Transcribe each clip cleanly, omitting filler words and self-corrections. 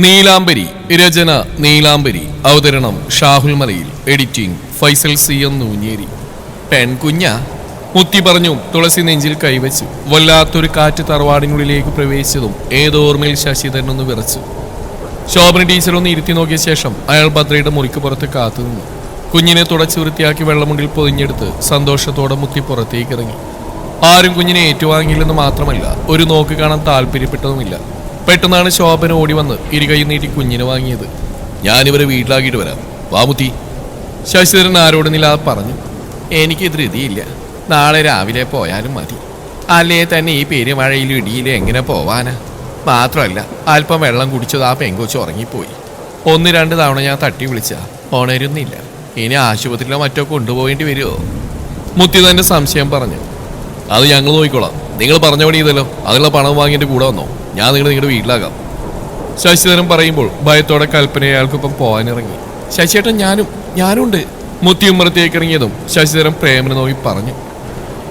നീലാംബരി രചന നീലാംബരി അവതരണം Shahul Malayil editing Faisal C M Noonjeri പെൺകുഞ്ഞ മുത്തി പറഞ്ഞു. തുളസി നെഞ്ചിൽ കൈവച്ചു. വല്ലാത്തൊരു കാറ്റ് തറവാടിനുള്ളിലേക്ക് പ്രവേശിച്ചതും ഏതോ ഓർമ്മയിൽ ശശിധരൻ ഒന്ന് വിറച്ചു. ശോഭന ടീച്ചർ ഒന്ന് ഇരുത്തി നോക്കിയ ശേഷം അയാൾ ഭദ്രയുടെ മുറിക്ക് പുറത്ത് കാത്തുനിന്നു. കുഞ്ഞിനെ തുടച്ചു വൃത്തിയാക്കി വെള്ളമുണ്ടിൽ പൊതിഞ്ഞെടുത്ത് സന്തോഷത്തോടെ മുത്തി പുറത്തേക്ക് ഇറങ്ങി. ആരും കുഞ്ഞിനെ ഏറ്റുവാങ്ങിയില്ലെന്ന് മാത്രമല്ല, ഒരു നോക്ക് കാണാൻ താല്പര്യപ്പെട്ടതുമില്ല. പെട്ടെന്നാണ് ശോഭന ഓടി വന്ന് ഇരുകൈ നീട്ടി കുഞ്ഞിനെ വാങ്ങിയത്. ഞാനിവരെ വീട്ടിലാക്കിയിട്ട് വരാം, വാമുത്തി. ശശിധരൻ ആരോടുന്നില്ലാതെ പറഞ്ഞു. എനിക്ക് ധൃതിയില്ല, നാളെ രാവിലെ പോയാലും മതി. അല്ലേ തന്നെ ഈ പെരുമഴയിലും ഇടിയിലും എങ്ങനെ പോവാനാ? മാത്രമല്ല, അല്പം വെള്ളം കുടിച്ചത് ആ പെങ്കൊച്ച് ഉറങ്ങിപ്പോയി. 1-2 തവണ ഞാൻ തട്ടി വിളിച്ചാ ഉണരുന്നില്ല. ഇനി ആശുപത്രിയിലോ മറ്റോ കൊണ്ടുപോകേണ്ടി വരുമോ? മുത്തി തന്നെ സംശയം പറഞ്ഞു. അത് ഞങ്ങൾ നോക്കിക്കോളാം, നിങ്ങൾ പറഞ്ഞ പണി ചെയ്തല്ലോ. അതിനുള്ള പണം വാങ്ങി എൻ്റെ കൂടെ വന്നോ, ഞാൻ നിങ്ങളുടെ വീട്ടിലാകാം. ശശിധരൻ പറയുമ്പോൾ ഭയത്തോടെ കൽപ്പന അയാൾക്കൊപ്പം പോകാനിറങ്ങി. ശശിയേട്ടൻ ഞാനുണ്ട്. മുത്തി ഉമ്മറത്തേക്ക് ഇറങ്ങിയതും ശശിധരൻ പ്രേമനെ നോക്കി പറഞ്ഞു.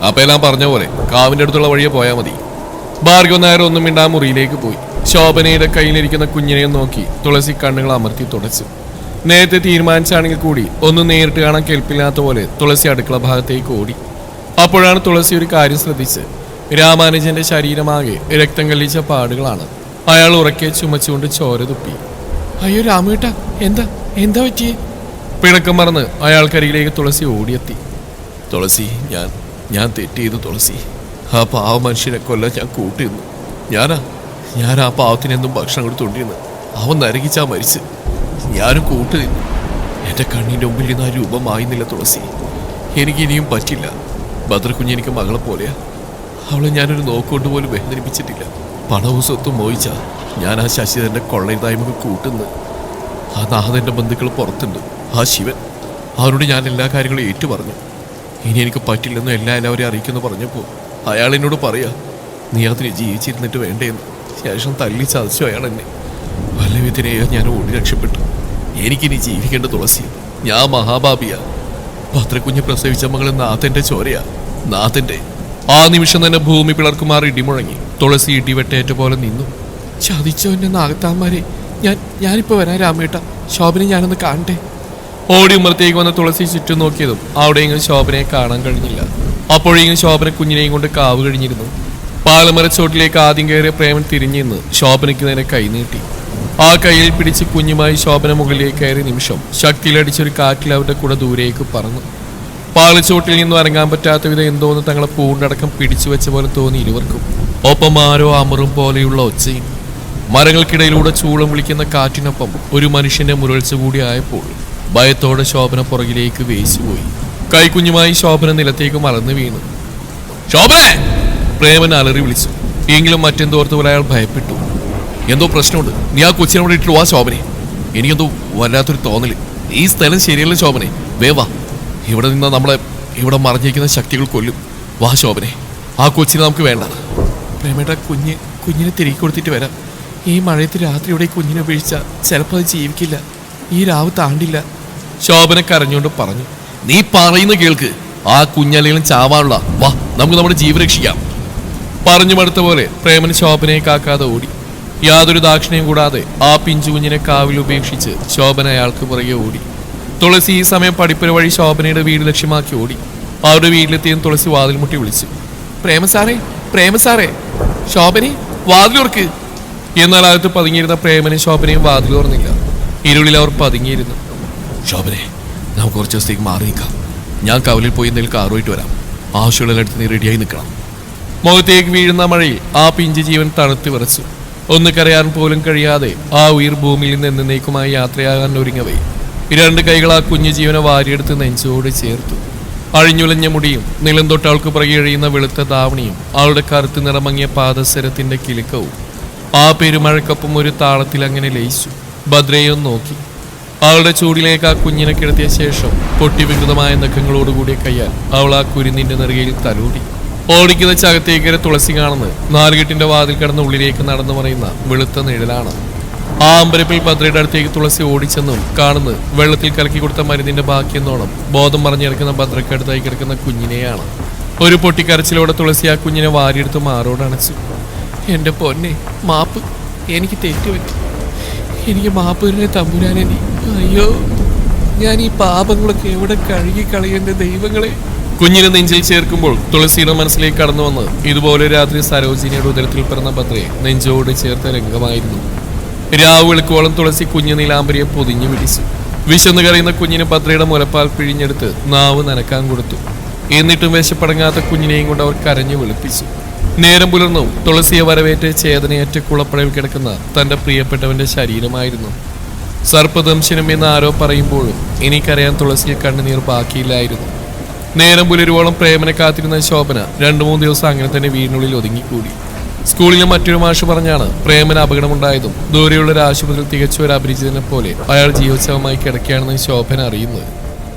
അപ്പം എല്ലാം പറഞ്ഞ പോലെ കാവിൻ്റെ അടുത്തുള്ള വഴിയെ പോയാൽ മതി. ഭാർഗവ നായർ ഒന്നും മിണ്ടാ മുറിയിലേക്ക് പോയി. ശോഭനയുടെ കയ്യിലിരിക്കുന്ന കുഞ്ഞിനെ നോക്കി തുളസി കണ്ണുകൾ അമർത്തി തുടച്ചു. നേരത്തെ തീരുമാനിച്ചാണെങ്കിൽ കൂടി ഒന്നും നേരിട്ട് കാണാൻ കേൾപ്പില്ലാത്ത പോലെ തുളസി അടുക്കള ഭാഗത്തേക്ക് ഓടി. അപ്പോഴാണ് തുളസി ഒരു കാര്യം ശ്രദ്ധിച്ച്. രാമാനുജന്റെ ശരീരമാകെ രക്തം കല്ലിച്ച പാടുകളാണ്. അയാൾ ഉറക്കെ ചുമച്ചുകൊണ്ട് ചോര തുപ്പി. അയ്യോ രാമേട്ട, എന്താ പറ്റിയേ? പിണക്കം മറന്ന് അയാൾക്കരികിലേക്ക് തുളസി ഓടിയെത്തി. തുളസി, ഞാൻ തെറ്റ് ചെയ്തു തുളസി. ആ പാവ മനുഷ്യനെ കൊല്ലാൻ ഞാൻ കൂട്ടിയിരുന്നു. ഞാൻ ആ പാവത്തിനെന്തും ഭക്ഷണം കൊടുത്തുകൊണ്ടിരുന്നു. അവൻ നരകിച്ചാ മരിച്ച്. ഞാനും കൂട്ടുനിന്നു. എൻ്റെ കണ്ണിൻ്റെ മുമ്പിൽ നിന്ന് ആ രൂപം മായുന്നില്ല തുളസി. എനിക്കിനിയും പറ്റില്ല. ഭദ്രക്കുഞ്ഞ് എനിക്ക് മകളെ പോലെയാ. അവളെ ഞാനൊരു നോക്കുകൊണ്ട് പോലും വേദനിപ്പിച്ചിട്ടില്ല. പണവും സ്വത്തും മോഹിച്ച ഞാൻ ആ ശശിധരൻ്റെ കൊള്ളയുതായ്മക്ക് കൂട്ടുന്നു. ആ നാഥൻ്റെ ബന്ധുക്കൾ പുറത്തുണ്ട്. ആ ശിവൻ, അവരോട് ഞാൻ എല്ലാ കാര്യങ്ങളും ഏറ്റുപറഞ്ഞു. ഇനി എനിക്ക് പറ്റില്ലെന്നും എല്ലാവരെയും അറിയിക്കുമെന്ന് പറഞ്ഞപ്പോൾ അയാൾ എന്നോട് പറയാ, നീ അതിന് ജീവിച്ചിരുന്നിട്ട് വേണ്ടേന്ന്. ശേഷം തല്ലി ചതച്ചു അയാൾ എന്നെ. വല്ല വിധനെയോ ഞാൻ ഓടി രക്ഷപ്പെട്ടു. എനിക്കിനി ജീവിക്കേണ്ട തുളസി. ഞാൻ മഹാഭാപിയാ. ഭദ്രക്കുഞ്ഞ് പ്രസവിച്ച മകളെ നാഥൻ്റെ ചോരയാ, നാഥൻ്റെ. ആ നിമിഷം തന്നെ ഭൂമി പിളർക്കുമാർ ഇടിമുഴങ്ങി. തുളസി ഇടിവെട്ടേറ്റ പോലെ നിന്നു. ചതിച്ചോ എന്നെ നാഗത്താന്മാരെ. ഞാനിപ്പോ വരാം രാമേട്ട. ശോഭനെ ഞാനൊന്ന് കാണട്ടെ. ഓടി ഉമ്മറത്തേക്ക് വന്ന തുളസി ചുറ്റും നോക്കിയതും അവിടെയെങ്കിലും ശോഭനയെ കാണാൻ കഴിഞ്ഞില്ല. അപ്പോഴെങ്കിലും ശോഭന കുഞ്ഞിനെയും കൊണ്ട് കാവ് കഴിഞ്ഞിരുന്നു. പാലമരച്ചോട്ടിലേക്ക് ആദ്യം കയറിയ പ്രേമൻ തിരിഞ്ഞു നിന്ന് ശോഭനയ്ക്ക് നേരെ കൈനീട്ടി. ആ കയ്യിൽ പിടിച്ച് കുഞ്ഞുമായി ശോഭന മുകളിലേക്ക് കയറിയ നിമിഷം ശക്തിയിലടിച്ചൊരു കാറ്റിൽ അവരുടെ കൂടെ ദൂരേക്ക് പറന്നു. പാലച്ചോട്ടിൽ നിന്നും ഇറങ്ങാൻ പറ്റാത്ത വിധം എന്തോന്ന് തങ്ങളെ പൂണ്ടടക്കം പിടിച്ചു വെച്ച പോലെ തോന്നി ഇരുവർക്കും. ഒപ്പം ആരോ അമറും പോലെയുള്ള ഒച്ചയും. മരങ്ങൾക്കിടയിലൂടെ ചൂളം വിളിക്കുന്ന കാറ്റിനൊപ്പം ഒരു മനുഷ്യന്റെ മുരൾച്ച കൂടി ആയപ്പോൾ ഭയത്തോടെ ശോഭന പുറകിലേക്ക് വേശുപോയി. കൈക്കുഞ്ഞുമായി ശോഭന നിലത്തേക്ക് മറന്നു വീണു. ശോഭനെ! പ്രേമൻ അലറി വിളിച്ചു. എങ്കിലും മറ്റെന്തോർത്ത് പോലെ അയാൾ ഭയപ്പെട്ടു. എന്തോ പ്രശ്നമുണ്ട്. നീ ആ കൊച്ചിനെ ഇവിടെ ഇട്ടു വാ ശോഭനെ. എനിക്കെന്തോ വല്ലാത്തൊരു തോന്നല്. ഈ സ്ഥലം ശരിയല്ല ശോഭനെ. വേവാ, ഇവിടെ നിന്ന് നമ്മളെ ഇവിടെ മറിഞ്ഞിരിക്കുന്ന ശക്തികൾ കൊല്ലും. വാ ശോഭനെ, ആ കൊച്ചിനെ നമുക്ക് വേണ്ട. പ്രേമേട്ട, കുഞ്ഞിനെ തിരികെ കൊടുത്തിട്ട് വരാം. ഈ മഴയത്ത് രാത്രി ഇവിടെ കുഞ്ഞിനെ ഉപേക്ഷിച്ചാൽ ചിലപ്പോൾ അത് ജീവിക്കില്ല. ഈ രാവ് താണ്ടില്ല. ശോഭന കരഞ്ഞുകൊണ്ട് പറഞ്ഞു. നീ പറയുന്ന കേൾക്ക്. ആ കുഞ്ഞല്ലെങ്കിലും ചാവാനുള്ള. വാ, നമുക്ക് നമ്മുടെ ജീവൻ രക്ഷിക്കാം. പറഞ്ഞു മടുത്ത പോലെ പ്രേമൻ ശോഭനയെ കാക്കാതെ ഓടി. യാതൊരു ദാക്ഷിണ്യം കൂടാതെ ആ പിഞ്ചു കുഞ്ഞിനെ കാവിൽ ഉപേക്ഷിച്ച് ശോഭന അയാൾക്ക് പുറകെ ഓടി. തുളസി ഈ സമയം പടിപ്പുര വഴി ശോഭനയുടെ വീട് ലക്ഷ്യമാക്കി ഓടി. അവരുടെ വീട്ടിലെത്തിയും തുളസി വാതിൽ മുട്ടി വിളിച്ചു. പ്രേമസാറേ, ശോഭനെ വാതിലുറക്ക്. എന്നാൽ അകത്ത് പതുങ്ങിയിരുന്ന പ്രേമനും ശോഭനയും വാതിൽ തുറന്നില്ല. ഇരുളിൽ അവർ പതുങ്ങിയിരുന്നു. ശോഭനെ, നമുക്ക് കുറച്ച് ദിവസത്തേക്ക് മാറി നിൽക്കാം. ഞാൻ കവലിൽ പോയി എന്തെങ്കിലും കാറുമായിട്ട് വരാം. ആവശ്യമുള്ളതിനടുത്ത് നീ റെഡിയായി നിൽക്കണം. മുഖത്തേക്ക് വീഴുന്ന മഴയിൽ ആ പിഞ്ച് ജീവൻ തണുത്ത് വിറച്ചു. ഒന്ന് കരയാൻ പോലും കഴിയാതെ ആ ഉയർ ഭൂമിയിൽ നിന്ന് എന്നേക്കുമായി യാത്രയാകാൻ ഒരുങ്ങവേ 2 കൈകൾ ആ കുഞ്ഞു ജീവനെ വാരിയെടുത്ത് നെഞ്ചോട് ചേർത്തു. അഴിഞ്ഞുലഞ്ഞ മുടിയും നിലം തൊട്ടവൾക്ക് പുറകെ എഴിയുന്ന വെളുത്ത ധാവണിയും അവളുടെ കറുത്ത് നിറമങ്ങിയ പാദസരത്തിന്റെ കിലുക്കവും ആ പെരുമഴക്കൊപ്പം ഒരു താളത്തിൽ അങ്ങനെ ലയിച്ചു. ഭദ്രയും നോക്കി. അവളുടെ ചൂടിലേക്ക് ആ കുഞ്ഞിനെ കിടത്തിയ ശേഷം പൊട്ടിവികൃതമായ നഖങ്ങളോടുകൂടിയ കയ്യാൽ അവൾ ആ കുരുന്നിന്റെ നെറുകയിൽ തലോടി. ഓടിക്കുന്ന ചകത്തേക്കരെ തുളസി കാണുന്നത് 4 വാതിൽ കിടന്ന് ഉള്ളിലേക്ക് നടന്നു പറയുന്ന വെളുത്ത നിഴലാണ്. ആ അമ്പരപ്പിൽ ഭദ്രയുടെ അടുത്തേക്ക് തുളസി ഓടിച്ചെന്നും കാണുന്നത് വെള്ളത്തിൽ കലക്കി കൊടുത്ത മരുന്നിന്റെ ബാക്കിയെന്നോണം ബോധം മറിഞ്ഞിറക്കുന്ന ഭദ്രക്കടുത്തായി കിടക്കുന്ന കുഞ്ഞിനെയാണ്. ഒരു പൊട്ടിക്കരച്ചിലോടെ തുളസി ആ കുഞ്ഞിനെ വാരിയെടുത്ത് മാറോടണച്ചു. എൻ്റെ പൊന്നെ, മാപ്പ്, എനിക്ക് തെറ്റുപറ്റി. എനിക്ക് മാപ്പ് തരണേ തമ്പുരാനെ നീ. അയ്യോ, ഞാൻ ഈ പാപങ്ങളൊക്കെ എവിടെ കഴുകി കളയേണ്ട ദൈവങ്ങളെ. കുഞ്ഞിനെ നെഞ്ചിൽ ചേർക്കുമ്പോൾ തുളസിയുടെ മനസ്സിലേക്ക് കടന്നു വന്ന് ഇതുപോലെ രാത്രി സരോജിനിയുടെ ഉദരത്തിൽ പിറന്ന ഭദ്രയെ നെഞ്ചോട് ചേർത്ത രംഗമായിരുന്നു. രാവ് വെളുക്കോളം തുളസി കുഞ്ഞു നീലാംബരിയെ പൊതിഞ്ഞു പിടിച്ചു. വിശന്നു കരയുന്ന കുഞ്ഞിന് ഭദ്രയുടെ മുലപ്പാൽ പിഴിഞ്ഞെടുത്ത് നാവ് നനക്കാൻ കൊടുത്തു. എന്നിട്ടും വിശപ്പടങ്ങാത്ത കുഞ്ഞിനെയും കൊണ്ട് അവർ കരഞ്ഞു വെളുപ്പിച്ചു. നേരം പുലർന്നു. തുളസിയെ വരവേറ്റ് ചേതനയേറ്റ കുളപ്പഴയിൽ കിടക്കുന്ന തന്റെ പ്രിയപ്പെട്ടവന്റെ ശരീരമായിരുന്നു. സർപ്പദംശനം എന്ന് ആരോ പറയുമ്പോഴും എനിക്കറിയാൻ തുളസിയിൽ കണ്ണുനീർ ബാക്കിയില്ലായിരുന്നു. നേരം പുലരുവോളം പ്രേമനെ കാത്തിരുന്ന ശോഭന 2-3 ദിവസം അങ്ങനെ തന്നെ വീടിനുള്ളിൽ ഒതുങ്ങിക്കൂടി. സ്കൂളിലെ മറ്റൊരു മാഷ് പറഞ്ഞാണ് പ്രേമന് അപകടമുണ്ടായതും ദൂരെയുള്ള ഒരു ആശുപത്രിയിൽ തികച്ച ഒരു അപരിചിതനെ പോലെ അയാൾ ജീവച്ഛവമായി കിടക്കുകയാണെന്ന് ശോഭന അറിയുന്നത്.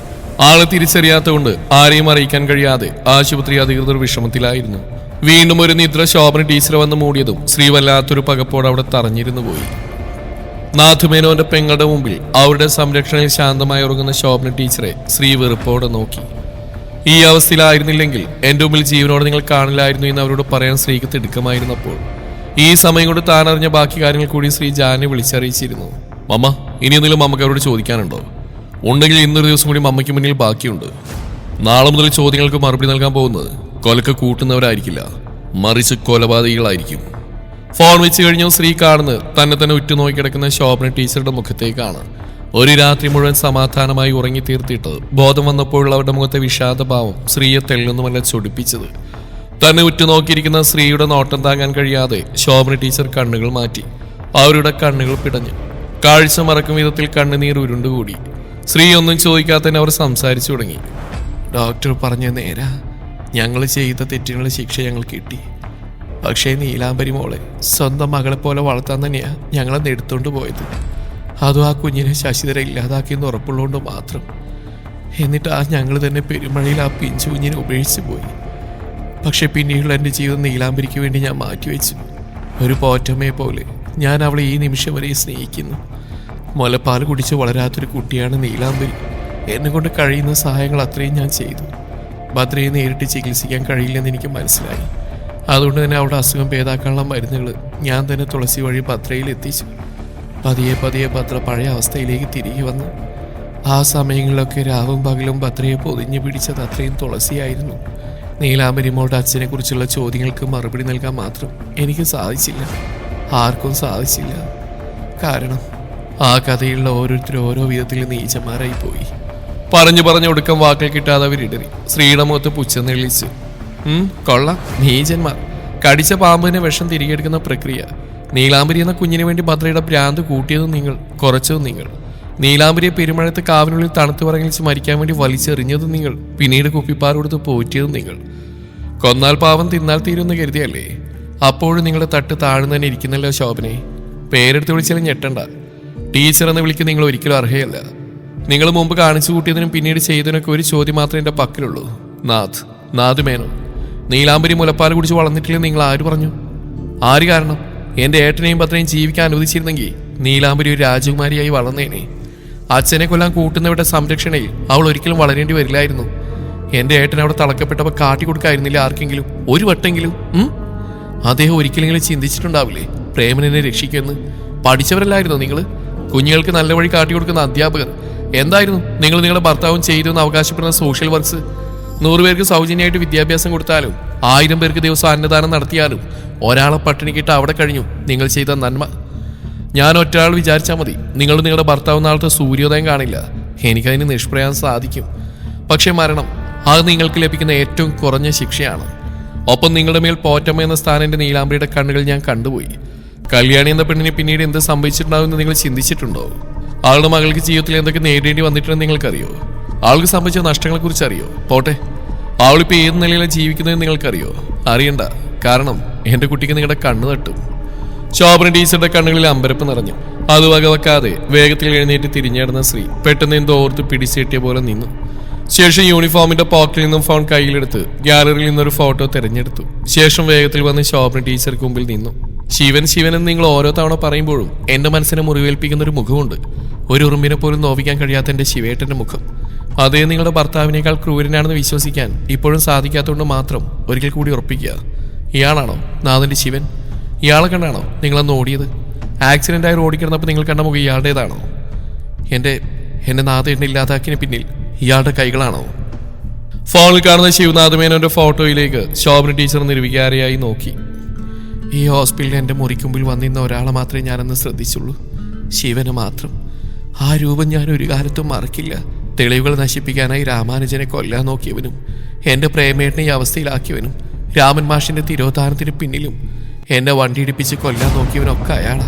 ആളെ തിരിച്ചറിയാത്തതുകൊണ്ട് ആരെയും അറിയിക്കാൻ കഴിയാതെ ആശുപത്രി അധികൃതർ വിഷമത്തിലായിരുന്നു. വീണ്ടും ഒരു നിദ്ര ശോഭന ടീച്ചർ വന്ന് മൂടിയതും ശ്രീ വല്ലാത്തൊരു പകപ്പോട് അവിടെ തറഞ്ഞിരുന്നു പോയി. നാഥുമേനോന്റെ പെങ്ങളുടെ മുമ്പിൽ അവരുടെ സംരക്ഷണയിൽ ശാന്തമായി ഉറങ്ങുന്ന ശോഭന ടീച്ചറെ ശ്രീ വെറുപ്പോടെ നോക്കി. ഈ അവസ്ഥയിലായിരുന്നില്ലെങ്കിൽ എന്റെ മുമ്പിൽ ജീവനോടെ നിങ്ങൾ കാണില്ലായിരുന്നു എന്ന് അവരോട് പറയാൻ ശ്രീക്ക് തിടുക്കമായിരുന്നപ്പോൾ ഈ സമയം കൊണ്ട് താൻ അറിഞ്ഞ ബാക്കി കാര്യങ്ങൾ കൂടി ശ്രീ ജാനെ വിളിച്ചറിയിച്ചിരുന്നു. മമ്മ, ഇനി എന്തെങ്കിലും മമ്മക്ക് അവരോട് ചോദിക്കാനുണ്ടോ? ഉണ്ടെങ്കിൽ ഇന്നൊരു ദിവസം കൂടി മമ്മയ്ക്ക് മുന്നിൽ ബാക്കിയുണ്ട്. നാളെ മുതൽ ചോദ്യങ്ങൾക്ക് മറുപടി നൽകാൻ പോകുന്നത് കൊലക്ക് കൂട്ടുന്നവരായിരിക്കില്ല, മറിച്ച് കൊലപാതകികളായിരിക്കും. ഫോൺ വെച്ച് കഴിഞ്ഞു ശ്രീ കാണുന്നത് തന്നെ ഉറ്റുനോക്കി കിടക്കുന്ന ശോഭന ടീച്ചറുടെ മുഖത്തേക്കാണ്. ഒരു രാത്രി മുഴുവൻ സമാധാനമായി ഉറങ്ങി തീർത്തിട്ട് ബോധം വന്നപ്പോഴുള്ള അവരുടെ മുഖത്തെ വിഷാദഭാവം ശ്രീയെ തെല്ലൊന്നുമല്ല ചൊടിപ്പിച്ചത്. തന്നെ ഉറ്റുനോക്കിയിരിക്കുന്ന ശ്രീയുടെ നോട്ടം താങ്ങാൻ കഴിയാതെ ശോഭന ടീച്ചർ കണ്ണുകൾ മാറ്റി. അവരുടെ കണ്ണുകൾ പിടഞ്ഞു. കാഴ്ച മറക്കും വിധത്തിൽ കണ്ണുനീർ ഉരുണ്ടുകൂടി. ശ്രീ ഒന്നും ചോദിക്കാതെ അവർ സംസാരിച്ചു തുടങ്ങി. ഡോക്ടർ പറഞ്ഞ നേരാ, ഞങ്ങൾ ചെയ്ത തെറ്റിനുള്ള ശിക്ഷ ഞങ്ങൾ കിട്ടി. പക്ഷേ നീലാംബരി മോളെ സ്വന്തം മകളെ പോലെ വളർത്താൻ തന്നെയാണ് ഞങ്ങളെ എടുത്തുകൊണ്ട് പോയത്. അതും ആ കുഞ്ഞിനെ ശശിധര ഇല്ലാതാക്കിയെന്ന് ഉറപ്പുള്ളതുകൊണ്ട് മാത്രം. എന്നിട്ട് ഞങ്ങൾ തന്നെ പെരുമഴയിൽ ആ പിഞ്ചു കുഞ്ഞിനെ ഉപേക്ഷിച്ചു പോയി. പക്ഷെ പിന്നീടുള്ള എൻ്റെ ജീവിതം നീലാംബരിക്ക് വേണ്ടി ഞാൻ മാറ്റിവെച്ചു. ഒരു പോറ്റമ്മയെ പോലെ ഞാൻ അവളെ ഈ നിമിഷം വരെ സ്നേഹിക്കുന്നു. മുലപ്പാൽ കുടിച്ച് വളരാത്തൊരു കുട്ടിയാണ് നീലാംബരി. എന്നെ കൊണ്ട് കഴിയുന്ന സഹായങ്ങൾ അത്രയും ഞാൻ ചെയ്തു. ഭദ്രയെ നേരിട്ട് ചികിത്സിക്കാൻ കഴിയില്ലെന്ന് എനിക്ക് മനസ്സിലായി. അതുകൊണ്ട് തന്നെ അവളുടെ അസുഖം ഭേദാക്കാനുള്ള മരുന്നുകൾ ഞാൻ തന്നെ തുളസി വഴി ഭദ്രയിൽ എത്തിച്ചു. പതിയെ ഭദ്ര പഴയ അവസ്ഥയിലേക്ക് തിരികെ വന്നു. ആ സമയങ്ങളിലൊക്കെ രാവും പകലും ഭദ്രയെ പൊതിഞ്ഞു പിടിച്ചത് അത്രയും തുളസിയായിരുന്നു. നീലാംബരി മോളുടെ അച്ഛനെ കുറിച്ചുള്ള ചോദ്യങ്ങൾക്ക് മറുപടി നൽകാൻ മാത്രം എനിക്ക് സാധിച്ചില്ല. ആർക്കും സാധിച്ചില്ല. കാരണം ആ കഥയിലുള്ള ഓരോരുത്തരും ഓരോ വിധത്തിൽ നീചന്മാരായി പോയി. പറഞ്ഞു ഒടുക്കം വാക്കുകൾ കിട്ടാതെ അവരിടറി. ശ്രീയുടെ മുഖത്ത് പുച്ഛം തെളിയിച്ചു. കൊള്ളാം, നീചന്മാർ. കടിച്ച പാമ്പിനെ വിഷം തിരികെ എടുക്കുന്ന പ്രക്രിയ. നീലാംബരി എന്ന കുഞ്ഞിന് വേണ്ടി ഭദ്രയുടെ ഭ്രാന്ത് കൂട്ടിയതും നിങ്ങൾ, കുറച്ചതും നിങ്ങൾ. നീലാംബരിയെ പെരുമഴത്ത് കാവിനുള്ളിൽ തണുത്തു പറങ്ങിച്ച് മരിക്കാൻ വേണ്ടി വലിച്ചെറിഞ്ഞതും നിങ്ങൾ. പിന്നീട് കുപ്പിപ്പാർ കൊടുത്ത് പോറ്റിയതും നിങ്ങൾ. കൊന്നാൽ പാവം തിന്നാൽ തീരുമെന്ന് കരുതിയല്ലേ? അപ്പോഴും നിങ്ങളുടെ തട്ട് താഴ്ന്നു തന്നെ ഇരിക്കുന്നല്ലോ ശോഭനെ. പേരെടുത്ത് വിളിച്ചാലും ഞെട്ടണ്ട. ടീച്ചർ എന്ന് വിളിക്കാൻ നിങ്ങൾ ഒരിക്കലും അർഹയല്ല. നിങ്ങൾ മുമ്പ് കാണിച്ചു കൂട്ടിയതിനും പിന്നീട് ചെയ്തതിനൊക്കെ ഒരു ചോദ്യം മാത്രമേ എൻ്റെ പക്കലുള്ളൂ. നാഥ് മേനോൻ. നീലാംബരി മുലപ്പാൽ കുടിച്ച് വളർന്നിട്ടില്ലെന്ന് നിങ്ങൾ ആര് പറഞ്ഞു? ആര് കാരണം? എൻ്റെ ഏട്ടനെയും ഭദ്രയും ജീവിക്കാൻ അനുവദിച്ചിരുന്നെങ്കിൽ നീലാംബരി ഒരു രാജകുമാരിയായി വളർന്നേനെ. അച്ഛനെ കൊല്ലാൻ കൂട്ടുന്നവരുടെ സംരക്ഷണയിൽ അവൾ ഒരിക്കലും വളരേണ്ടി വരില്ലായിരുന്നു. എൻ്റെ ഏട്ടൻ അവിടെ തളക്കപ്പെട്ടപ്പോൾ കാട്ടിക്കൊടുക്കായിരുന്നില്ല ആർക്കെങ്കിലും ഒരു വട്ടെങ്കിലും? അദ്ദേഹം ഒരിക്കലെങ്കിലും ചിന്തിച്ചിട്ടുണ്ടാവില്ലേ പ്രേമനെ രക്ഷിക്കുമെന്ന്? പഠിച്ചവരല്ലായിരുന്നോ നിങ്ങൾ? കുഞ്ഞുങ്ങൾക്ക് നല്ല വഴി കാട്ടിക്കൊടുക്കുന്ന അധ്യാപകർ. എന്തായിരുന്നു നിങ്ങൾ നിങ്ങളുടെ ഭർത്താവും ചെയ്തെന്ന് അവകാശപ്പെടുന്ന സോഷ്യൽ വർക്ക്സ്? 100 പേർക്ക് സൗജന്യമായിട്ട് വിദ്യാഭ്യാസം കൊടുത്താലും 1000 പേർക്ക് ദിവസം അന്നദാനം നടത്തിയാലും ഒരാളെ പട്ടിണിക്കിട്ട് അവിടെ കഴിഞ്ഞു നിങ്ങൾ ചെയ്ത നന്മ. ഞാൻ ഒറ്റയാൾ വിചാരിച്ചാൽ മതി നിങ്ങളുടെ ഭർത്താവ് നാളത്തെ സൂര്യോദയം കാണില്ല. എനിക്കതിന് നിഷ്പ്രയാസം സാധിക്കും. പക്ഷെ മരണം അത് നിങ്ങൾക്ക് ലഭിക്കുന്ന ഏറ്റവും കുറഞ്ഞ ശിക്ഷയാണ്. ഒപ്പം നിങ്ങളുടെ മേൽ പോറ്റമ്മ എന്ന സ്ഥാനം എൻ്റെ നീലാംബരിയുടെ കണ്ണുകൾ ഞാൻ കണ്ടുപോയി. കല്യാണി എന്ന പെണ്ണിന് പിന്നീട് എന്ത് സംഭവിച്ചിട്ടുണ്ടാവുമെന്ന് നിങ്ങൾ ചിന്തിച്ചിട്ടുണ്ടോ? ആളുടെ മകൾക്ക് ജീവിതത്തിൽ എന്തൊക്കെ നേരിടേണ്ടി വന്നിട്ടുണ്ടെന്ന് നിങ്ങൾക്കറിയോ? ആൾക്ക് സംഭവിച്ച നഷ്ടങ്ങളെക്കുറിച്ച് അറിയോ? പോട്ടെ, അവളിപ്പോൾ ഏത് നിലയിലാണ് ജീവിക്കുന്നതെന്ന് നിങ്ങൾക്കറിയോ? അറിയണ്ട. കാരണം എൻ്റെ കുട്ടിക്ക് നിങ്ങളുടെ കണ്ണ് തട്ടും. ശോഭന ടീച്ചറുടെ കണ്ണുകളിൽ അമ്പരപ്പ് നിറഞ്ഞു. അത് വകവെക്കാതെ വേഗത്തിൽ എഴുന്നേറ്റ് തിരിഞ്ഞിടുന്ന ശ്രീ പെട്ടെന്ന് എന്തോ ഓർത്ത് പിടിച്ചേട്ടിയ പോലെ നിന്നു. ശേഷം യൂണിഫോമിന്റെ പോക്കറ്റിൽ നിന്നും ഫോൺ കയ്യിലെടുത്ത് ഗ്യാലറിയിൽ നിന്നൊരു ഫോട്ടോ തിരഞ്ഞെടുത്തു. ശേഷം വേഗത്തിൽ വന്ന് ശോഭന ടീച്ചർക്ക് മുമ്പിൽ നിന്നു. ശിവൻ എന്ന് നിങ്ങൾ ഓരോ തവണ പറയുമ്പോഴും എന്റെ മനസ്സിനെ മുറിവേൽപ്പിക്കുന്ന ഒരു മുഖമുണ്ട്. ഒരു ഉറുമ്പിനെ പോലും നോവിക്കാൻ കഴിയാത്ത എന്റെ ശിവേട്ടന്റെ മുഖം. അതേ നിങ്ങളുടെ ഭർത്താവിനേക്കാൾ ക്രൂരനാണെന്ന് വിശ്വസിക്കാൻ ഇപ്പോഴും സാധിക്കാത്തതുകൊണ്ട് മാത്രം ഒരിക്കൽ കൂടി ഉറപ്പിക്കുക. ഇയാളാണോ നാഥന്റെ ശിവൻ? ഇയാളെ കണ്ടാണോ നിങ്ങളന്ന് ഓടിയത്? ആക്സിഡൻ്റായി റോഡിൽ കിടന്നപ്പോൾ നിങ്ങൾ കണ്ട മുഖം ഇയാളുടേതാണോ? എൻ്റെ നാഥേട്ടനെ ഇല്ലാതാക്കിന് പിന്നിൽ ഇയാളുടെ കൈകളാണോ? ഫോണിൽ കാണുന്ന ശിവനാഥ് മേനോന്റെ ഫോട്ടോയിലേക്ക് ശോഭന ടീച്ചർ നിർവികാരയായി നോക്കി. ഈ ഹോസ്പിറ്റലിൽ എൻ്റെ മുറിക്കുമ്പിൽ വന്നിരുന്ന ഒരാളെ മാത്രമേ ഞാനന്ന് ശ്രദ്ധിച്ചുള്ളൂ, ശിവനെ മാത്രം. ആ രൂപം ഞാൻ ഒരു കാലത്തും മറക്കില്ല. തെളിവുകൾ നശിപ്പിക്കാനായി രാമാനുജനെ കൊല്ലാൻ നോക്കിയവനും എൻ്റെ പ്രേമേട്ടനെ ഈ അവസ്ഥയിലാക്കിയവനും രാമൻ മാഷിൻ്റെ തിരോധാനത്തിന് പിന്നിലും എന്നെ വണ്ടി ഇടിപ്പിച്ച് കൊല്ലാൻ നോക്കിയവനൊക്കെ അയാളാ.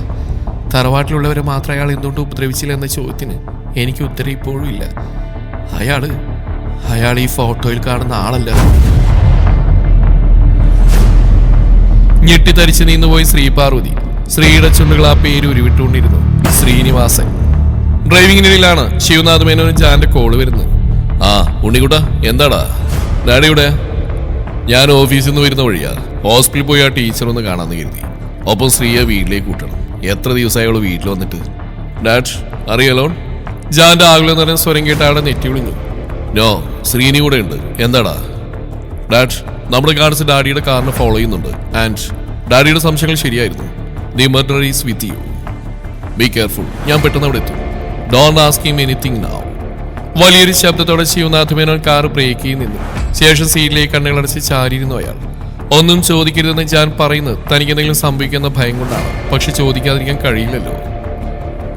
തറവാട്ടിലുള്ളവരെ മാത്രം അയാൾ എന്തുകൊണ്ട് ഉപദ്രവിച്ചില്ല എന്ന ചോദ്യത്തിന് എനിക്ക് ഉത്തരം ഇപ്പോഴും ഇല്ല. അയാൾ ഈ ഫോട്ടോയിൽ കാണുന്ന ആളല്ല. ഞെട്ടിത്തരിച്ച് നീന്നുപോയി ശ്രീപാർവതി. ശ്രീയുടെ ചുണ്ടുകൾ ആ പേര് ഉരുവിട്ടുകൊണ്ടിരുന്നു. ശ്രീനിവാസൻ. ഡ്രൈവിങ്ങിനിടയിലാണ് ശിവനാഥ് മേനോനും ജാന്റെ കോള് വരുന്നത്. ആ ഉണ്ണിക്കുട്ടാ, എന്താടാ? ഡാഡിയുടെ? ഞാൻ ഓഫീസിൽ നിന്ന് വരുന്ന വഴിയാ. ഹോസ്പിറ്റലിൽ പോയി ആ ടീച്ചറൊന്ന് കാണാമെന്ന് കരുതി. ഒപ്പം ശ്രീയെ വീട്ടിലേക്ക് കൂട്ടണം. എത്ര ദിവസമായി അവള് വീട്ടിൽ വന്നിട്ട്? ഡാഡ് അറിയാലോ? ജാന്റെ ആകുല നിറഞ്ഞ സ്വരം കേട്ട് അവിടെ നെറ്റി വിളിഞ്ഞു. നോ, ശ്രീനി കൂടെ ഉണ്ട്. എന്താടാ? ഡാഡ്, നമ്മുടെ ഗാർഡ്സ് ഡാഡിയുടെ കാറിനെ ഫോളോ ചെയ്യുന്നുണ്ട്. ആൻഡ് ഡാഡിയുടെ സംശയങ്ങൾ ശരിയായിരുന്നു. The murder is with you. Be careful. ഞാൻ പെട്ടെന്ന് അവിടെ എത്തും. Don't ask him anything now. വലിയൊരു ശബ്ദത്തോടെ ശിവനാഥ് മേനോൻ കാർ ബ്രേക്ക് ചെയ്ത് നിന്നു. ശേഷം സീറ്റിലേക്ക് കണ്ണുകളടച്ച് ചാരിയിരുന്നു അയാൾ. ഒന്നും ചോദിക്കരുതെന്ന് ഞാൻ പറയുന്നത് തനിക്ക് എന്തെങ്കിലും സംഭവിക്കുന്ന ഭയം കൊണ്ടാണ്. പക്ഷെ ചോദിക്കാതിരിക്കാൻ കഴിയില്ലല്ലോ.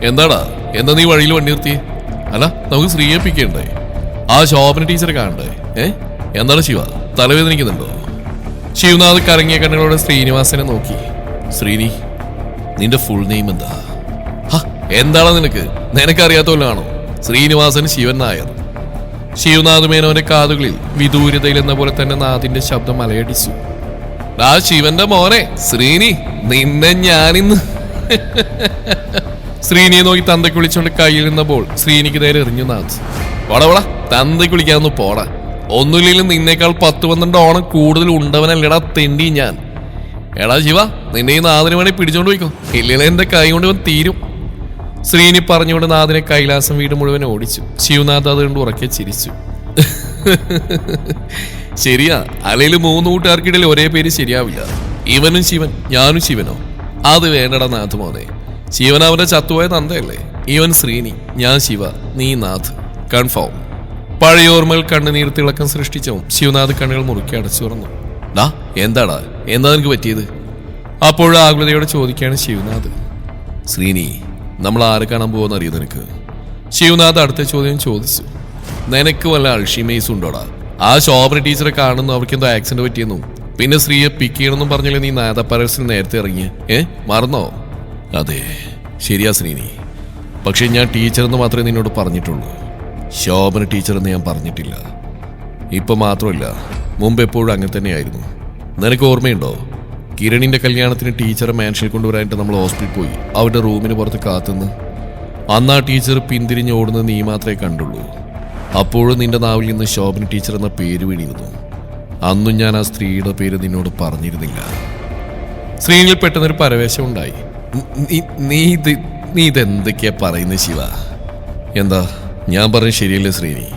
എന്താടാ, എന്താ നീ വഴിയിൽ വണ്ടി നിർത്തി? അല്ല, നമുക്ക് ശ്രീയെ പിക്കണ്ടേ? ആ ശോഭന ടീച്ചറെ കാണണ്ടേ? എന്താണ് ശിവ, തലവേദനിക്കുന്നുണ്ടോ? ശിവനാഥ് കറങ്ങിയ കണ്ണുകളോടെ ശ്രീനിവാസനെ നോക്കി. ശ്രീനി, നിന്റെ ഫുൾ നെയിം എന്താ? എന്താണ് നിനക്കറിയാത്തവല്ലാണോ? ശ്രീനിവാസൻ ശിവൻ നായർ. ശിവനാഥ് മേനോന്റെ കാതുകളിൽ വിദൂരതയിൽ എന്ന പോലെ തന്നെ നാഥിന്റെ ശബ്ദം അലയടിച്ചു. ആ ശിവന്റെ മോനെ ശ്രീനി, നിന്നെ ഞാനിന്ന്. ശ്രീനിയെ നോക്കി തന്തയ്ക്ക് വിളിച്ചോണ്ട് കയ്യിൽ നിന്നപ്പോൾ ശ്രീനിക്ക് നേരെ എറിഞ്ഞു നാഥ്. വടവള, തന്തയ്ക്ക് വിളിക്കാന്ന് പോടാ. ഒന്നുമില്ലെങ്കിലും നിന്നേക്കാൾ 10-12 ഓണം കൂടുതൽ ഉണ്ടവനല്ലടാ തെണ്ടി ഞാൻ. എടാ ശിവ, നിന്നെ ഈ നാഥിന് വേണേ പിടിച്ചോണ്ട് പോയിക്കോ, ഇല്ലെങ്കിൽ എന്റെ കൈ കൊണ്ട് ഇവൻ തീരും. ശ്രീനി പറഞ്ഞുകൊണ്ട് നാഥിനെ കൈലാസം വീട് മുഴുവൻ ഓടിച്ചു. ശിവനാഥ് അതുകൊണ്ട് ഉറക്കെ ചിരിച്ചു. ശരിയാ, അല്ലെങ്കിൽ 3 കൂട്ടുകാർക്കിടയിൽ ഒരേ പേര് ശരിയാവില്ല. ഇവനും ശിവൻ, ഞാനും ശിവനോ? അത് വേണ്ടടാ നാഥ് മോനെ. ശിവൻ അവന്റെ ചത്തുപോയ തന്തയല്ലേ? ഇവൻ ശ്രീനി, ഞാൻ ശിവ, നീ നാഥ്. കൺഫേം. പഴയ ഓർമ്മകൾ കണ്ണുനീർ തിളക്കം സൃഷ്ടിച്ചവും ശിവനാഥ് കണ്ണുകൾ മുറുക്കി അടച്ചു തുറന്നു. എന്താടാ, എന്താ നിനക്ക് പറ്റിയത്? അപ്പോഴും ആകുലതയോടെ ചോദിക്കുകയാണ് ശിവനാഥ്. ശ്രീനി, നമ്മൾ ആരെ കാണാൻ പോകുമെന്ന് അറിയോ നിനക്ക്? ശിവനാഥ് അടുത്ത ചോദ്യം ചോദിച്ചു. നിനക്ക് വല്ല അൾഷിമേഴ്സ് ഉണ്ടോടാ? ആ ശോഭന ടീച്ചറെ കാണുന്നു, അവർക്ക് എന്തോ ആക്സിഡന്റ് പറ്റിയെന്നും പിന്നെ ശ്രീയെ പിക്ക് ചെയ്യണമെന്നും പറഞ്ഞില്ലേ നീ നാദപ്പരസിൽ നേരത്തെ ഇറങ്ങിയ? മറന്നോ? അതെ, ശരിയാ ശ്രീനി. പക്ഷെ ഞാൻ ടീച്ചറെന്ന് മാത്രമേ നിന്നോട് പറഞ്ഞിട്ടുള്ളൂ. ശോഭന ടീച്ചറെന്ന് ഞാൻ പറഞ്ഞിട്ടില്ല. ഇപ്പൊ മാത്രമല്ല, മുമ്പ് എപ്പോഴും അങ്ങനെ തന്നെയായിരുന്നു. നിനക്ക് ഓർമ്മയുണ്ടോ? കിരണിന്റെ കല്യാണത്തിന് ടീച്ചറെ മാൻഷനിൽ കൊണ്ടുവരാനായിട്ട് നമ്മൾ ഹോസ്പിറ്റലിൽ പോയി അവരുടെ റൂമിന് പുറത്ത് കാത്തുനിന്ന്. അന്ന് ആ ടീച്ചർ പിന്തിരിഞ്ഞ് ഓടുന്നത് നീ മാത്രമേ കണ്ടുള്ളൂ. അപ്പോഴും നിന്റെ നാവിൽ നിന്ന് ശോഭന ടീച്ചർ എന്ന പേര് വീണിരുന്നു. അന്നും ഞാൻ ആ സ്ത്രീയുടെ പേര് നിന്നോട് പറഞ്ഞിരുന്നില്ല. സ്ത്രീയിൽ പെട്ടെന്നൊരു പരവേശം ഉണ്ടായി. നീ ഇതെന്തൊക്കെയാ പറയുന്നത് ശിവ? എന്താ ഞാൻ പറഞ്ഞത് ശരിയല്ലേ ശ്രീനി?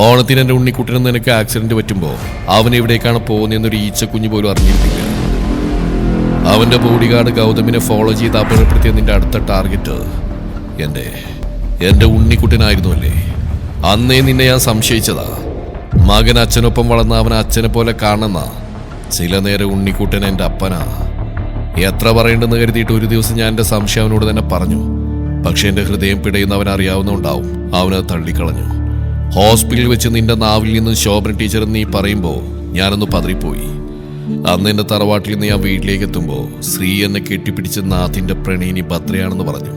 ഓണത്തിന് എൻ്റെ ഉണ്ണിക്കുട്ടനും നിനക്ക് ആക്സിഡന്റ് പറ്റുമ്പോൾ അവൻ എവിടേക്കാണ് പോകുന്നതെന്നൊരു ഈച്ചക്കുഞ്ഞ് പോലും അറിഞ്ഞിരുന്നില്ല. അവന്റെ ബോഡി ഗാർഡ് ഗൗതമിനെ ഫോളോ ചെയ്ത് അപകടപ്പെടുത്തിയ നിന്റെ അടുത്ത ടാർഗറ്റ് എന്റെ ഉണ്ണിക്കുട്ടനായിരുന്നു അല്ലേ? അന്നേ നിന്നെ ഞാൻ സംശയിച്ചതാ. മകൻ അച്ഛനൊപ്പം വളർന്ന അവൻ അച്ഛനെ പോലെ കാണുന്ന ചില നേരം ഉണ്ണിക്കുട്ടൻ എൻ്റെ അപ്പനാ. എത്ര പറയേണ്ടെന്ന് കരുതിയിട്ട് ഒരു ദിവസം ഞാൻ എൻ്റെ സംശയം അവനോട് തന്നെ പറഞ്ഞു. പക്ഷെ എൻ്റെ ഹൃദയം പിടയുന്നവൻ അറിയാവുന്നുണ്ടാവും. അവനത് തള്ളിക്കളഞ്ഞു. ഹോസ്പിറ്റലിൽ വെച്ച് നിന്റെ നാവിൽ നിന്നും ശോഭന ടീച്ചർ നീ പറയുമ്പോൾ ഞാനൊന്ന് പതറിപ്പോയി. അന്ന് എന്റെ തറവാട്ടിൽ നിന്ന് ഞാൻ വീട്ടിലേക്ക് എത്തുമ്പോൾ ശ്രീ എന്നെ കെട്ടിപ്പിടിച്ച് നാഥിന്റെ പ്രണയിനി ഭദ്രയാണെന്ന് പറഞ്ഞു.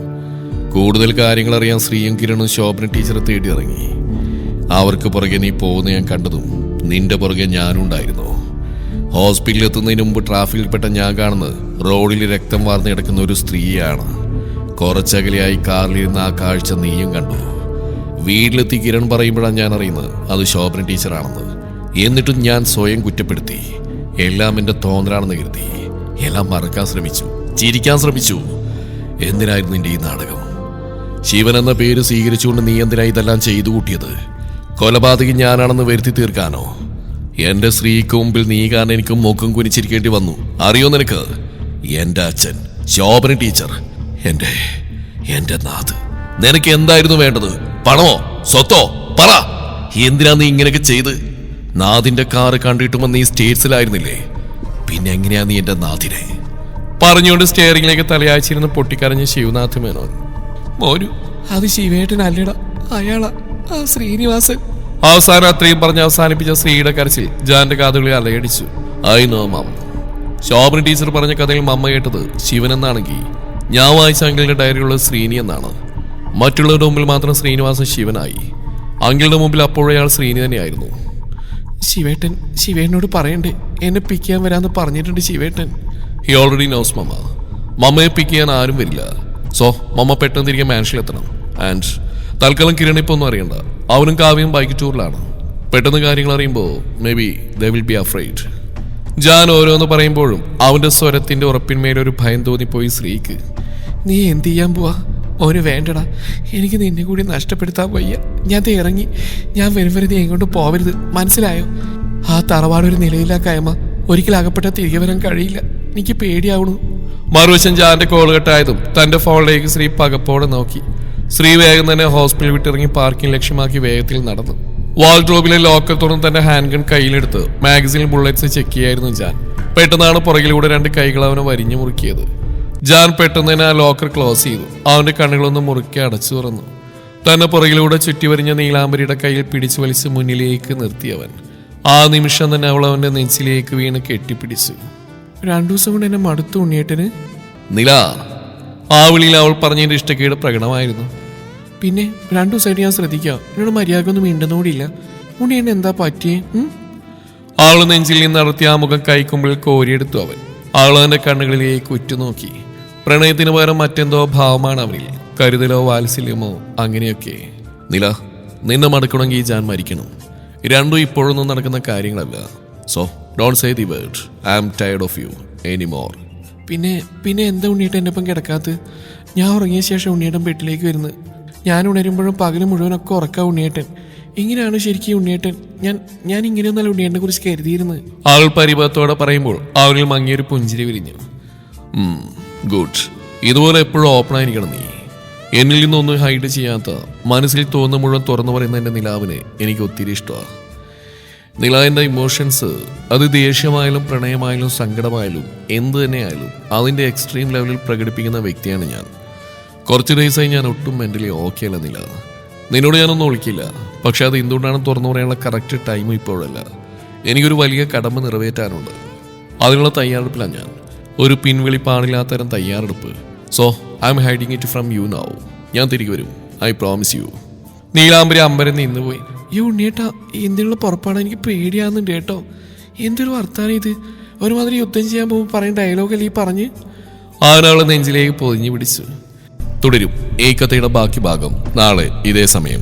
കൂടുതൽ കാര്യങ്ങൾ അറിയാൻ ശ്രീയും കിരണും ശോഭന ടീച്ചറെ തേടി ഇറങ്ങി. അവർക്ക് പുറകെ നീ പോകുന്ന ഞാൻ കണ്ടതും നിന്റെ പുറകെ ഞാനും ഉണ്ടായിരുന്നു. ഹോസ്പിറ്റലിൽ എത്തുന്നതിന് മുമ്പ് ട്രാഫിക്കിൽപ്പെട്ട ഞാൻ കാണുന്നത് റോഡിൽ രക്തം വാർന്നു കിടക്കുന്ന ഒരു സ്ത്രീയാണ്. കുറച്ചകലെയായി കാറിലിരുന്ന ആ കാഴ്ച നീയും കണ്ടു. വീട്ടിലെത്തി കിരൺ പറയുമ്പോഴാണ് ഞാൻ അറിയുന്നത് അത് ശോഭന ടീച്ചറാണെന്ന്. എന്നിട്ടും ഞാൻ സ്വയം കുറ്റപ്പെടുത്തി. എല്ലാം എൻ്റെ തോന്നലാണെന്ന് കരുതി. എല്ലാം മറക്കാൻ ശ്രമിച്ചു, ചിരിക്കാൻ ശ്രമിച്ചു. എന്തിനായിരുന്നു നിന്റെ ഈ നാടകം? ശിവൻ എന്ന പേര് സ്വീകരിച്ചുകൊണ്ട് നീ എന്തിനാ ഇതെല്ലാം ചെയ്തു കൂട്ടിയത്? കൊലപാതകി ഞാനാണെന്ന് വരുത്തി തീർക്കാനോ? എന്റെ സ്ത്രീക്ക് മുമ്പിൽ നീ കാരണം എനിക്ക് മുഖം കുനിച്ചിരിക്കേണ്ടി വന്നു. അറിയോ നിനക്ക്? എന്റെ അച്ഛൻ ശോഭന ടീച്ചർ എന്റെ നാഥ്, നിനക്ക് എന്തായിരുന്നു വേണ്ടത്? പണമോ സ്വത്തോ? പറ. എന്തിനാ നീ ഇങ്ങനെയൊക്കെ ചെയ്ത്? നാഥിന്റെ കാറ് കണ്ടിട്ടുമ്പോ നീ സ്റ്റേറ്റ്സിലായിരുന്നില്ലേ, പിന്നെ എങ്ങനെയാ നീ എന്റെ നാഥിനെ? പറഞ്ഞുകൊണ്ട് സ്റ്റെയറിംഗിലേക്ക് തലയാഴ്ചയിരുന്ന് പൊട്ടിക്കരഞ്ഞ ശിവനാഥ് മേനോൻ. മോനു, അത് ശിവേട്ടൻ അല്ലടാ, അയാളാ ആ ശ്രീനിവാസൻ. അവസാനം അത്രയും പറഞ്ഞ് അവസാനിപ്പിച്ച ശ്രീയുടെ കരച്ചിൽ ജാന്റെ കാതുകളിൽ അലയടിച്ചു. I know mum. Shobhana teacher പറഞ്ഞ കഥയിൽ മമ്മ കേട്ടത് ശിവൻ എന്നാണെങ്കിൽ ഞാൻ വായിച്ച അങ്കിളിന്റെ ഡയറിയുള്ളത് ശ്രീനി എന്നാണ്. മറ്റുള്ളവരുടെ മുമ്പിൽ മാത്രം ശ്രീനിവാസൻ ശിവനായി. അങ്കിളുടെ മുമ്പിൽ അപ്പോഴും അയാൾ ശ്രീനി തന്നെയായിരുന്നു. ശിവേട്ടനോട് പറയണ്ടേ, എന്നെ പിക്ക് ചെയ്യാൻ വരാന്ന് പറഞ്ഞിട്ടുണ്ട് ശിവേട്ടൻ. ഹി ഓൾറെഡി നോസ് മമ്മ. മമ്മയെ പിക്ക് ചെയ്യാൻ ആരും വരില്ല. സോ മമ്മ പെട്ടെന്ന് തിരികെ മാൻഷനിലെത്തണം. ആൻഡ് തൽക്കാലം കിരൺ ഇപ്പൊ ഒന്നും അറിയണ്ട. അവനും കാവ്യയും ബൈക്ക് ടൂറിലാണ്. പെട്ടെന്ന് കാര്യങ്ങൾ അറിയുമ്പോൾ may be they will be afraid. Jan ഓരോന്ന് പറയുമ്പോഴും അവന്റെ സ്വരത്തിന്റെ ഉറപ്പിന്മേലൊരു ഭയം തോന്നിപ്പോയി ശ്രീക്ക്. നീ എന്ത് ചെയ്യാൻ പോവാ? ഓന് വേണ്ടടാ, എനിക്ക് നിന്നെ കൂടി നഷ്ടപ്പെടുത്താൻ വയ്യ. ഞാൻ ഇറങ്ങി. ഞാൻ വരും വരെ നീ എങ്ങോട്ട് പോവരുത്, മനസ്സിലായോ? ആ തറവാടൊരു നിലയില്ലാ കയമ. ഒരിക്കലും അകപ്പെട്ട തിരികെ വരാൻ കഴിയില്ല. എനിക്ക് പേടിയാവണു. മറുവശം ജാന്റെ കോൾ കെട്ടായതും തന്റെ ഫോണിലേക്ക് ശ്രീ പകപ്പോടെ നോക്കി. ശ്രീ വേഗം തന്നെ ഹോസ്പിറ്റൽ വിട്ടിറങ്ങി പാർക്കിംഗ് ലക്ഷ്യമാക്കി വേഗത്തിൽ നടന്നു. വാൾഡ്രോബിലെ ലോക്കർ തുറന്ന് തന്റെ ഹാൻഡ് ഗൺ കയ്യിലെടുത്ത് മാഗസിനിൽ ബുള്ളറ്റ്സ് ചെക്ക് ചെയ്യായിരുന്നു ജാൻ. പെട്ടെന്നാണ് പുറകിലൂടെ 2 കൈകൾ അവനെ വരിഞ്ഞു മുറുക്കിയത്. ജാൻ പെട്ടെന്ന് തന്നെ ആ ലോക്കർ ക്ലോസ് ചെയ്തു. അവന്റെ കണ്ണുകളൊന്ന് മുറുക്കി അടച്ചു തുറന്നു. തന്നെ പുറകിലൂടെ ചുറ്റി വരിഞ്ഞ നീലാംബരിയുടെ കയ്യിൽ പിടിച്ചു വലിച്ച് മുന്നിലേക്ക് നിർത്തിയവൻ. ആ നിമിഷം തന്നെ അവൾ അവന്റെ നെഞ്ചിലേക്ക് വീണ് കെട്ടിപ്പിടിച്ചു. 2 ദിവസം കൊണ്ട് എന്നെ മടുത്തു ഉണ്ണിയേട്ടന്. നില, ആ വിളിയിൽ അവൾ പറഞ്ഞതിന്റെ ഇഷ്ടക്കേട് പ്രകടമായിരുന്നു. പിന്നെ 2 ദിവസമായിട്ട് ഞാൻ ശ്രദ്ധിക്കാം, എന്നോട് മര്യാദക്കൊന്നും മിണ്ടുന്നോടില്ല. ഉണ്ണിയേട്ടൻ എന്താ പറ്റിയേ? അവൾ നെഞ്ചിൽ നിന്ന് നടത്തിയ ആ മുഖം കൈക്കുമ്പിൽ കോരിയെടുത്തു അവൻ. അവൾ അവന്റെ കണ്ണുകളിലേക്ക് ഉറ്റുനോക്കി. പ്രണയത്തിന് പകരം മറ്റെന്തോ ഭാവമാണ് അവനിൽ. കരുതലോ വാത്സല്യമോ അങ്ങനെയൊക്കെ. നില, നിന്നെ മടക്കണമെങ്കിൽ ജാൻ മരിക്കണം. 2 ഇപ്പോഴൊന്നും നടക്കുന്ന കാര്യങ്ങളല്ല. So don't say the word I am tired of you anymore. പിന്നെ എന്താ ഉണ്ണിയേട്ടൻ എൻ്റെ ഒപ്പം കിടക്കാത്ത? ഞാൻ ഉറങ്ങിയ ശേഷം ഉണ്ണിയേട്ടൻ ബെഡിലേക്ക് വരുന്നത്. ഞാൻ ഉണരുമ്പോഴും പകല് മുഴുവനൊക്കെ ഉറക്കാ ഉണ്ണിയേട്ടൻ. ഇങ്ങനെയാണ് ശരിക്കും ഉണ്ണിയേട്ടൻ. ഞാൻ ഇങ്ങനെയൊന്നല്ല ഉണ്ണിയേട്ടനെ കുറിച്ച് കരുതിയിരുന്നത്. ആൾ പരിഭവത്തോടെ പറയുമ്പോൾ അവനിൽ മങ്ങിയൊരു പുഞ്ചിരി വിരിഞ്ഞു. ഗുഡ്. ഇതുപോലെ എപ്പോഴും ഓപ്പൺ ആയിരിക്കണം നീ. എന്നിൽ നിന്നൊന്നും ഹൈഡ് ചെയ്യാത്ത, മനസ്സിൽ തോന്നുന്ന മുഴുവൻ തുറന്നു പറയുന്ന എൻ്റെ നിലാവിനെ എനിക്ക് ഒത്തിരി ഇഷ്ടമാണ്. നിലാവിൻ്റെ ഇമോഷൻസ്, അത് ദേഷ്യമായാലും പ്രണയമായാലും സങ്കടമായാലും എന്ത് തന്നെയായാലും അതിൻ്റെ എക്സ്ട്രീം ലെവലിൽ പ്രകടിപ്പിക്കുന്ന വ്യക്തിയാണ് ഞാൻ. കുറച്ച് ഡേയ്സായി ഞാൻ ഒട്ടും മെൻ്റലി ഓക്കെ അല്ല നില. നിന്നോട് ഞാനൊന്നും ഒളിക്കില്ല. പക്ഷെ അത് എന്തുകൊണ്ടാണ് തുറന്നു പറയാനുള്ള കറക്റ്റ് ടൈം ഇപ്പോഴല്ല. എനിക്കൊരു വലിയ കടമ നിറവേറ്റാനുണ്ട്. അതിനുള്ള തയ്യാറെടുപ്പിലാണ് ഞാൻ. ഒരു പിൻവെളിപ്പാടില്ലാത്തരം തയ്യാറെടുപ്പ്. So I M hiding it from you now. ഞാൻ തിരികെ വരും, ഐ പ്രോമിസ് യു. നീലാംബരി അമ്പരം നിന്നുപോയി. ഈ ഉണ്ണിയേട്ടാ, എന്തിനുള്ള പുറപ്പാടാ? എനിക്ക് പേടിയാകുന്നുണ്ട് കേട്ടോ. എന്തൊരു വർത്താനം ഇത്! ഒരുമാതിരി യുദ്ധം ചെയ്യാൻ പോകുമ്പോൾ പറയുന്ന ഡയലോഗല്ലേ ഈ പറഞ്ഞ്. അവനവളെ നെഞ്ചിലേക്ക് പൊതിഞ്ഞു പിടിച്ചു. തുടരും ഈ കഥയുടെ ബാക്കി ഭാഗം നാളെ ഇതേ സമയം.